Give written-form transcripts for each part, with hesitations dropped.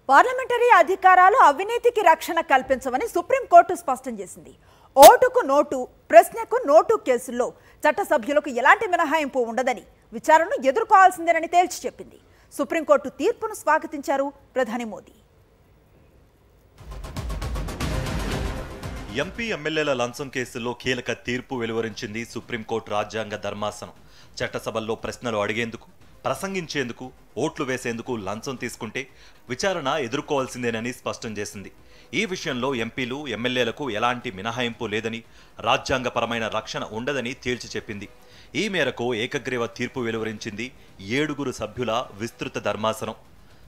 Parliamentary అధికారాలు అవినీతికి రక్షణ కల్పించవని సుప్రీంకోర్టు స్పష్టం చేసింది. ఓటుకు నోటు, ప్రశ్నకు నోటు కేసుల్లో చట్టసభ్యులకు ఎలాంటి మినహాయింపు ఉండదని, విచారణను ఎదుర్కోవాల్సిందేనని తేల్చి చెప్పింది. సుప్రీంకోర్టు తీర్పును స్వాగతించారు ప్రధాని మోదీ. ఎంపీ ఎమ్మెల్యేల లంచం కేసుల్లో కీలక తీర్పు వెలువరించింది సుప్రీంకోర్టు రాజ్యాంగ ధర్మాసనం. చట్టసభల్లో ప్రశ్నలు అడిగేందుకు, ప్రసంగించేందుకు, ఓట్లు వేసేందుకు లంచం తీసుకుంటే విచారణ ఎదుర్కోవాల్సిందేనని స్పష్టం చేసింది. ఈ విషయంలో ఎంపీలు, ఎమ్మెల్యేలకు ఎలాంటి మినహాయింపు లేదని, రాజ్యాంగపరమైన రక్షణ ఉండదని తేల్చి చెప్పింది. ఈ మేరకు ఏకగ్రీవ తీర్పు వెలువరించింది 7 సభ్యుల విస్తృత ధర్మాసనం.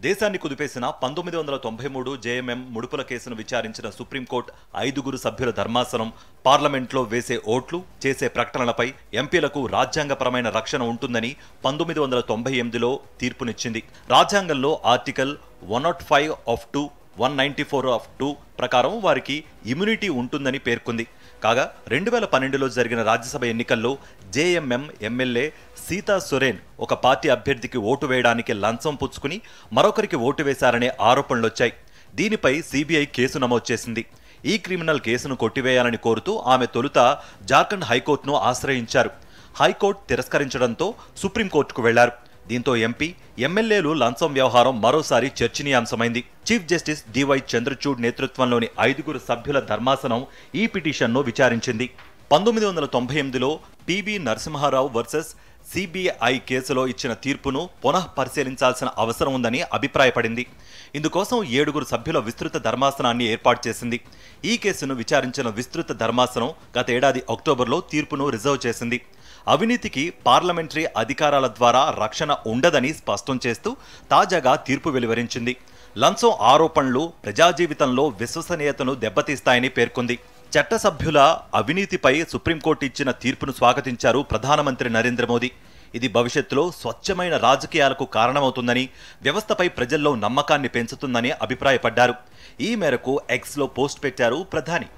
దేశాన్ని కుదిపేసిన 1993 జేఎంఎం ముడుపుల కేసును విచారించిన సుప్రీంకోర్టు 5 సభ్యుల ధర్మాసనం పార్లమెంట్లో వేసే ఓట్లు, చేసే ప్రకటనలపై ఎంపీలకు రాజ్యాంగపరమైన రక్షణ ఉంటుందని 1998లో తీర్పునిచ్చింది. రాజ్యాంగంలో ఆర్టికల్ 105(2), 194(2) ప్రకారం వారికి ఇమ్యూనిటీ ఉంటుందని పేర్కొంది. కాగా 2012లో జరిగిన రాజ్యసభ ఎన్నికల్లో జేఎంఎం ఎమ్మెల్యే సీతా సోరెన్ ఒక పార్టీ అభ్యర్థికి ఓటు వేయడానికి లంచం పుచ్చుకుని మరొకరికి ఓటు వేశారనే ఆరోపణలొచ్చాయి. దీనిపై సిబిఐ కేసు నమోదు చేసింది. ఈ క్రిమినల్ కేసును కొట్టివేయాలని కోరుతూ ఆమె తొలుత జార్ఖండ్ హైకోర్టును ఆశ్రయించారు. హైకోర్టు తిరస్కరించడంతో సుప్రీంకోర్టుకు వెళ్లారు. దీంతో ఎంపీ, ఎమ్మెల్యేలు లంచం వ్యవహారం మరోసారి చర్చనీయాంశమైంది. చీఫ్ జస్టిస్ డివై చంద్రచూడ్ నేతృత్వంలోని 5 సభ్యుల ధర్మాసనం ఈ పిటిషన్ను విచారించింది. 1998లో పిబి నరసింహారావు వర్సెస్ సిబిఐ కేసులో ఇచ్చిన తీర్పును పునః పరిశీలించాల్సిన అవసరం ఉందని అభిప్రాయపడింది. ఇందుకోసం 7 సభ్యుల విస్తృత ధర్మాసనాన్ని ఏర్పాటు చేసింది. ఈ కేసును విచారించిన విస్తృత ధర్మాసనం గత ఏడాది అక్టోబర్లో తీర్పును రిజర్వ్ చేసింది. అవినీతికి పార్లమెంటరీ అధికారాల ద్వారా రక్షణ ఉండదని స్పష్టం చేస్తూ తాజాగా తీర్పు వెలువరించింది. లంచం ఆరోపణలు ప్రజా జీవితంలో విశ్వసనీయతను దెబ్బతీస్తాయని పేర్కొంది. చట్టసభ్యుల అవినీతిపై సుప్రీంకోర్టు ఇచ్చిన తీర్పును స్వాగతించారు ప్రధానమంత్రి నరేంద్ర మోదీ. ఇది భవిష్యత్తులో స్వచ్ఛమైన రాజకీయాలకు కారణమవుతుందని, వ్యవస్థపై ప్రజల్లో నమ్మకాన్ని పెంచుతుందని అభిప్రాయపడ్డారు. ఈ మేరకు ఎక్స్లో పోస్ట్ పెట్టారు ప్రధాని.